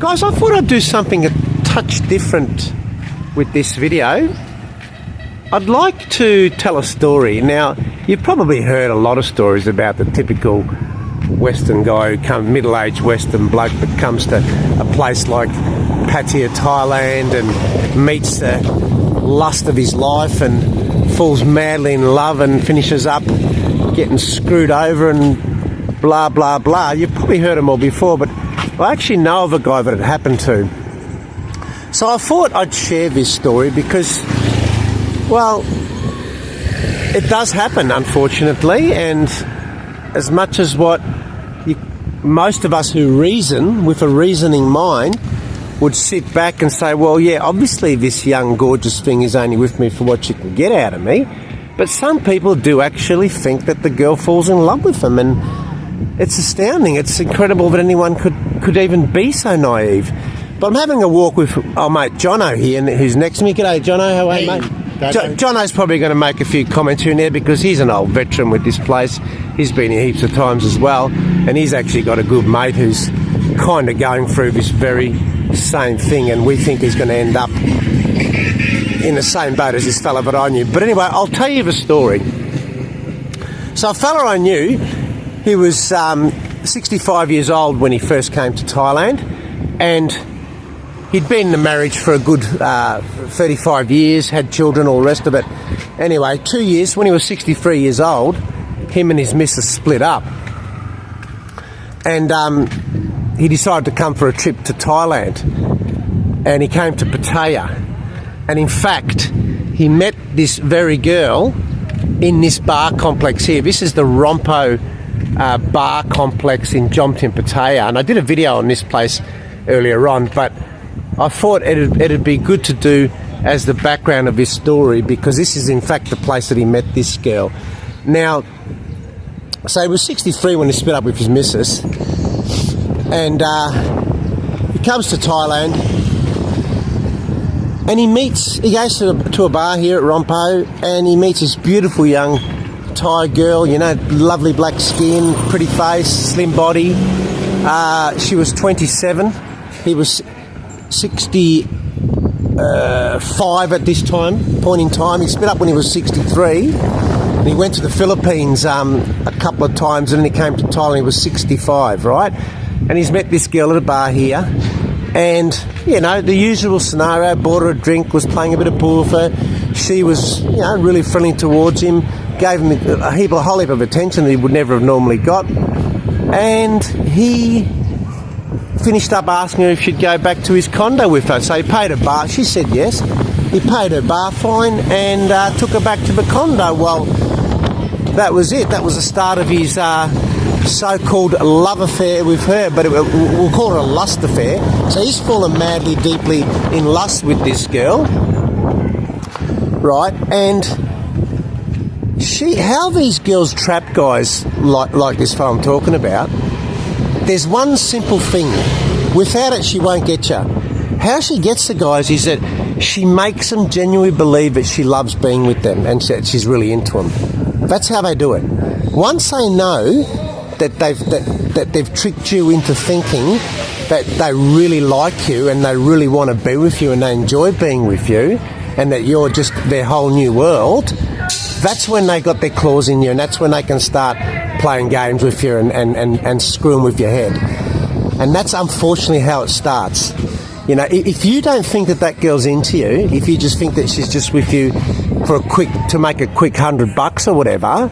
Guys, I thought I'd do something a touch different with this video. I'd like to tell a story. Now, you've probably heard a lot of stories about the typical Western guy who comes, middle-aged Western bloke that comes to a place like Pattaya, Thailand, and meets the lust of his life and falls madly in love and finishes up getting screwed over and blah, blah, blah. You've probably heard them all before, but I actually know of a guy that it happened to. So I thought I'd share this story because, well, it does happen, unfortunately, and as much as most of us who reason with a reasoning mind would sit back and say, well, yeah, obviously this young, gorgeous thing is only with me for what she can get out of me, but some people do actually think that the girl falls in love with them, and it's astounding. It's incredible that anyone could even be so naive. But I'm having a walk with our mate Jono here, who's next to me. G'day, Jono. How are you, mate? Jono's probably going to make a few comments here and there because he's an old veteran with this place. He's been here heaps of times as well, and he's actually got a good mate who's kind of going through this very same thing, and we think he's going to end up in the same boat as this fella that I knew. But anyway, I'll tell you the story. So a fella I knew, he was 65 years old when he first came to Thailand, and he'd been in a marriage for a good 35 years, had children, all the rest of it. Anyway, 2 years, when he was 63 years old, him and his missus split up. And he decided to come for a trip to Thailand. And he came to Pattaya. And in fact, he met this very girl in this bar complex here. This is the Rompo bar complex in Jomtien, Pattaya. And I did a video on this place earlier on, but I thought it'd be good to do as the background of this story because this is in fact the place that he met this girl. Now, so he was 63 when he split up with his missus, and he comes to Thailand and he goes to a bar here at Rompo, and he meets this beautiful young Thai girl, you know, lovely black skin, pretty face, slim body. She was 27. He was 65 at this point in time. He split up when he was 63. And he went to the Philippines a couple of times, and then he came to Thailand. He was 65, right? And he's met this girl at a bar here. And, you know, the usual scenario, bought her a drink, was playing a bit of pool with her. She was, you know, really friendly towards him, gave him a whole heap of attention that he would never have normally got. And he finished up asking her if she'd go back to his condo with her. So he paid her bar. She said yes. He paid her bar fine and took her back to the condo. Well, that was it. That was the start of his so-called love affair with her, but we'll call it a lust affair. So he's fallen madly, deeply in lust with this girl, right? And how these girls trap guys like this fellow I'm talking about, there's one simple thing. Without it, she won't get you. How she gets the guys is that she makes them genuinely believe that she loves being with them and that she's really into them. That's how they do it. Once they know that they've tricked you into thinking that they really like you and they really want to be with you and they enjoy being with you and that you're just their whole new world, that's when they got their claws in you, and that's when they can start playing games with you and screwing with your head. And that's unfortunately how it starts. You know, if you don't think that girl's into you, if you just think that she's just with you to make a quick $100 or whatever,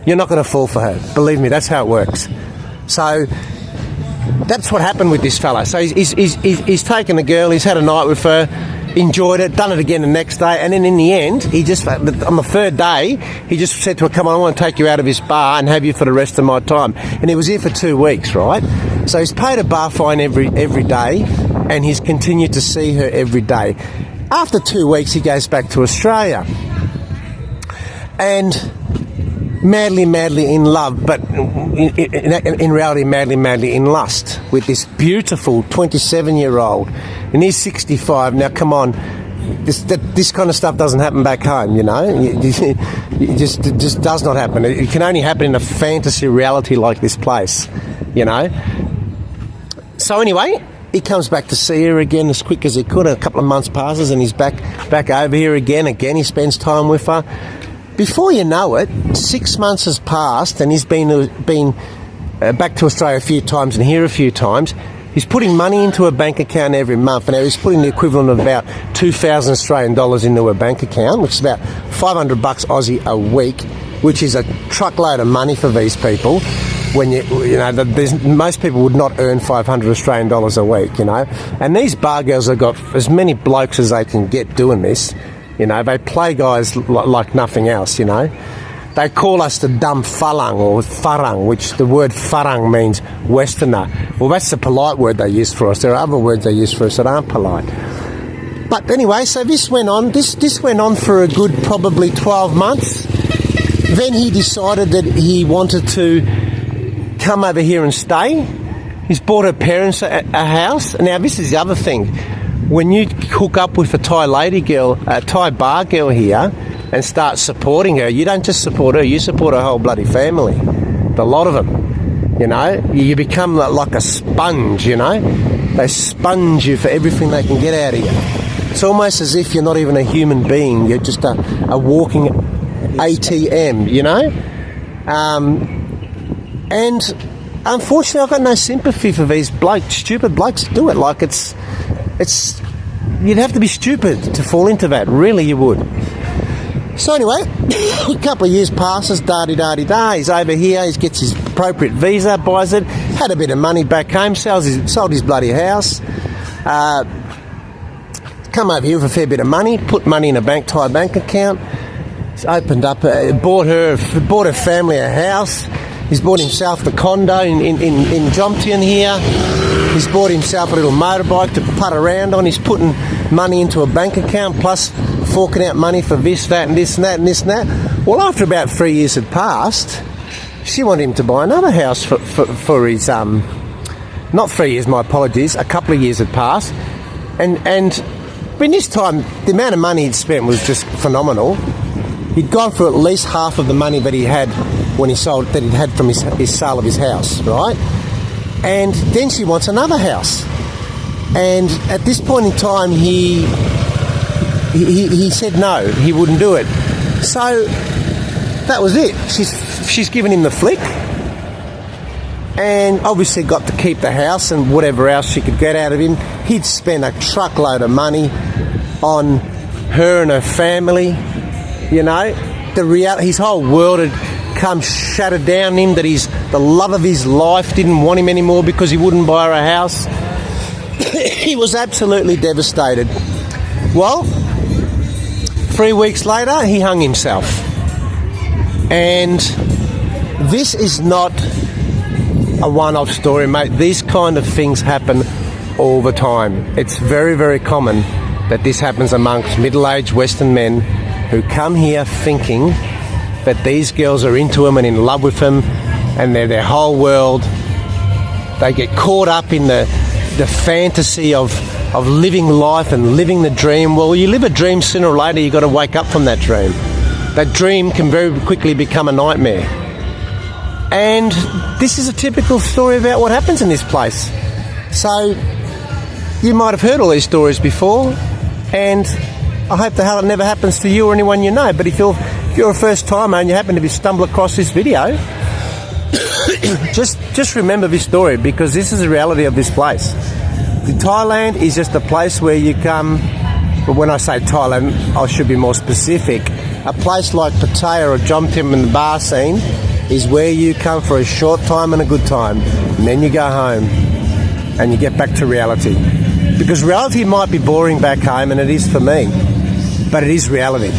you're not going to fall for her. Believe me, that's how it works. So that's what happened with this fella. So he's taken a girl, he's had a night with her, enjoyed it, done it again the next day, and then in the end, on the third day, he just said to her, come on, I want to take you out of this bar and have you for the rest of my time. And he was here for 2 weeks, right? So he's paid a bar fine every day, and he's continued to see her every day. After 2 weeks, he goes back to Australia. And madly in love, but in reality, madly in lust with this beautiful 27-year-old, and he's 65. Now, come on, this kind of stuff doesn't happen back home, you know. It just does not happen. It can only happen in a fantasy reality like this place, you know. So anyway, he comes back to see her again as quick as he could. A couple of months passes and he's back over here again. Again, he spends time with her. Before you know it, 6 months has passed and he's been back to Australia a few times and here a few times. He's putting money into a bank account every month. Now, he's putting the equivalent of about 2,000 Australian dollars into a bank account, which is about 500 bucks Aussie a week, which is a truckload of money for these people. When most people would not earn 500 Australian dollars a week, and these bar girls have got as many blokes as they can get doing this. They play guys like nothing else. They call us the dumb farang or farang, which the word farang means Westerner. Well, that's the polite word they use for us. There are other words they use for us that aren't polite. But anyway, so this went on. This went on for a good probably 12 months. Then he decided that he wanted to come over here and stay. He's bought her parents a house. Now, this is the other thing. When you hook up with a Thai lady girl, a Thai bar girl here, and start supporting her, you don't just support her, you support her whole bloody family. A lot of them, You become like a sponge, They sponge you for everything they can get out of you. It's almost as if you're not even a human being. You're just a walking ATM, And unfortunately, I've got no sympathy for these stupid blokes that do it. Like it's you'd have to be stupid to fall into that. Really, you would. So anyway, a couple of years passes, da-di-da-di-da. He's over here, he gets his appropriate visa, buys it, had a bit of money back home, sold his bloody house, come over here with a fair bit of money, put money in a Thai bank account. He's opened up, bought her family a house. He's bought himself the condo in Jomtien here. He's bought himself a little motorbike to putt around on. He's putting money into a bank account, plus forking out money for this, that, and this, and that, and this, and that. Well, after about 3 years had passed, she wanted him to buy another house for his... not 3 years, my apologies. A couple of years had passed. And in this time, the amount of money he'd spent was just phenomenal. He'd gone for at least half of the money that he had when he'd had from his sale of his house, right? And then she wants another house. And at this point in time, he said no, he wouldn't do it. So that was it. She's given him the flick, and obviously got to keep the house and whatever else she could get out of him. He'd spent a truckload of money on her and her family. His whole world had come shattered down on him, that the love of his life didn't want him anymore because he wouldn't buy her a house. He was absolutely devastated. Well, 3 weeks later, he hung himself. And this is not a one-off story, mate. These kind of things happen all the time. It's very, very common that this happens amongst middle-aged Western men who come here thinking that these girls are into them and in love with them and they're their whole world. They get caught up in the fantasy of living life and living the dream. Well, you live a dream, sooner or later you've got to wake up from that dream. That dream can very quickly become a nightmare. And this is a typical story about what happens in this place. So you might have heard all these stories before, and I hope the hell it never happens to you or anyone you know. But if you're a first timer and you happen to stumble across this video, just remember this story, because this is the reality of this place. Thailand is just a place where you come, but when I say Thailand, I should be more specific. A place like Pattaya or Jomtien in the bar scene is where you come for a short time and a good time, and then you go home and you get back to reality. Because reality might be boring back home, and it is for me, but it is reality.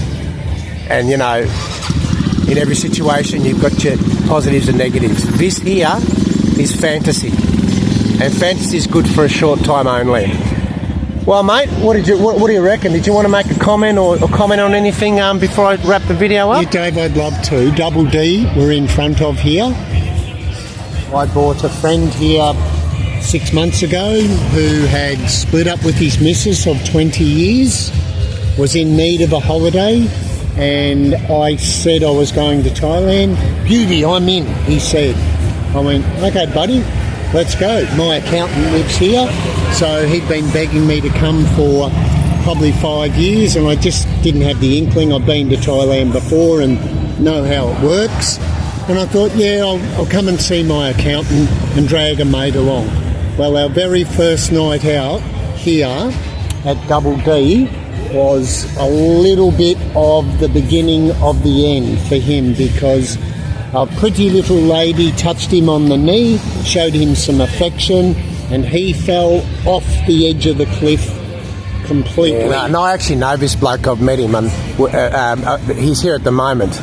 And in every situation you've got your positives and negatives. This here is fantasy, and fantasy is good for a short time only. Well, mate, what do you reckon? Did you want to make a comment or comment on anything before I wrap the video up? Yeah, Dave, I'd love to. Double D, we're in front of here. I bought a friend here 6 months ago who had split up with his missus of 20 years, was in need of a holiday, and I said I was going to Thailand. Beauty, I'm in, he said. I went, okay, buddy. let's go. My accountant lives here, so he'd been begging me to come for probably 5 years, and I just didn't have the inkling. I've been to Thailand before and know how it works. And I thought, yeah, I'll come and see my accountant and drag a mate along. Well, our very first night out here at Double D was a little bit of the beginning of the end for him, because a pretty little lady touched him on the knee, showed him some affection, and he fell off the edge of the cliff completely. Yeah, no, I actually know this bloke. I've met him, and he's here at the moment.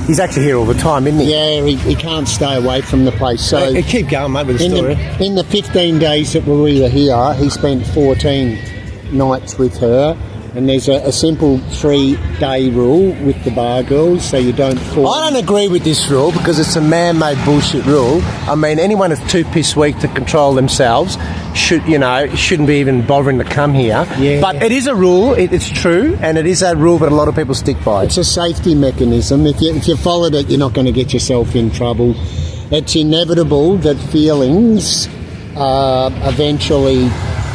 He's actually here all the time, isn't he? Yeah, he can't stay away from the place. So keep going, mate, with the story. In the 15 days that we were here, he spent 14 nights with her. And there's a simple 3-day rule with the bar girls, so you don't fall. I don't agree with this rule because it's a man-made bullshit rule. I mean, anyone that's too piss weak to control themselves shouldn't be even bothering to come here. Yeah. But it is a rule. It's true, and it is a rule that a lot of people stick by. It's a safety mechanism. If you followed it, you're not going to get yourself in trouble. It's inevitable that feelings are eventually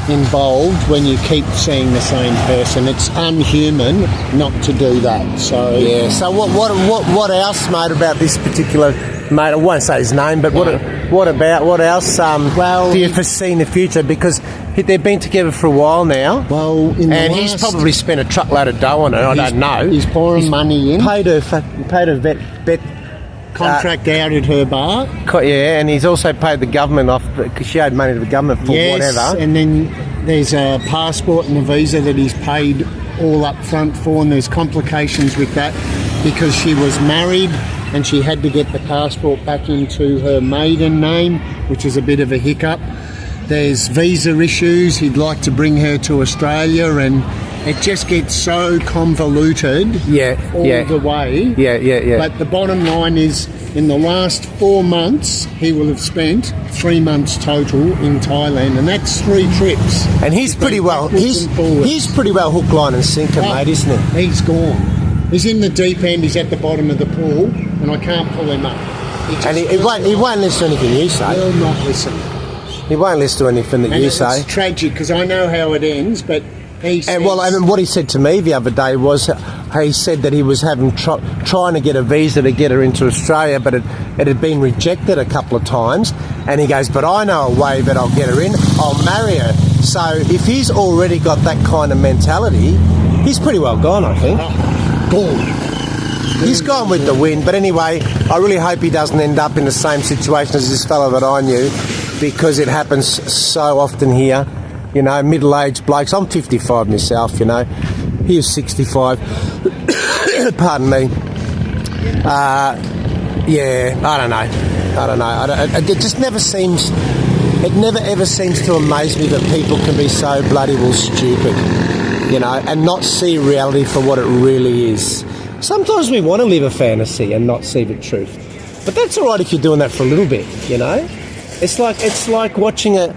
involved when you keep seeing the same person. It's unhuman not to do that. So yeah. So what else, mate, about this particular mate? I won't say his name, but what else? Do you foresee in the future? Because they've been together for a while now. Well, he's probably spent a truckload of dough on her. I don't know. He's pouring money in. Paid her vet contract out at her bar. Yeah, and he's also paid the government off because she owed money to the government for whatever. And then there's a passport and a visa that he's paid all up front for, and there's complications with that because she was married and she had to get the passport back into her maiden name, which is a bit of a hiccup. There's visa issues. He'd like to bring her to Australia, and it just gets so convoluted all the way. Yeah. But the bottom line is, in the last 4 months, he will have spent 3 months total in Thailand, and that's 3 trips. And he's pretty well hook, line and sinker, mate, isn't he? He's gone. He's in the deep end. He's at the bottom of the pool, and I can't pull him up. He won't listen to anything you say. He will not listen. He won't listen to anything that you say. It's tragic because I know how it ends, but and what he said to me the other day was, he said that he was trying to get a visa to get her into Australia, but it had been rejected a couple of times. And he goes, but I know a way that I'll get her in. I'll marry her. So if he's already got that kind of mentality, he's pretty well gone, I think. Gone. He's gone with the wind. But anyway, I really hope he doesn't end up in the same situation as this fellow that I knew, because it happens so often here. You know, middle-aged blokes. I'm 55 myself, you know. He was 65. Pardon me. Yeah, I don't know. It just never seems... It never ever seems to amaze me that people can be so bloody well stupid, you know, and not see reality for what it really is. Sometimes we want to live a fantasy and not see the truth. But that's all right if you're doing that for a little bit, you know. It's like watching a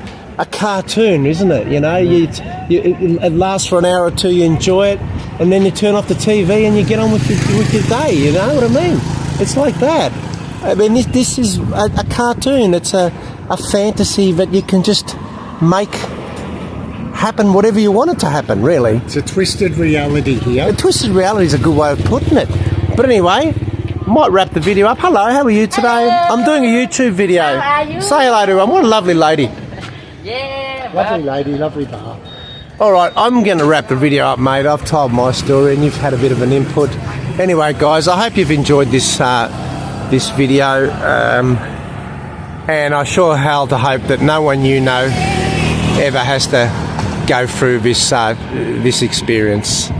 cartoon, isn't it? You know, it lasts for an hour or two, you enjoy it, and then you turn off the TV and you get on with your day, you know what I mean? It's like that. I mean, this is a cartoon. It's a fantasy that you can just make happen whatever you want it to happen, really. It's a twisted reality here. A twisted reality is a good way of putting it. But anyway, might wrap the video up. Hello, how are you today? Hello. I'm doing a YouTube video. How are you? Say hello to everyone. What a lovely lady. Yeah. Lovely lady, lovely bar. All right, I'm going to wrap the video up, mate. I've told my story and you've had a bit of an input. Anyway, guys, I hope you've enjoyed this video. And I sure hell to hope that no one you know ever has to go through this experience.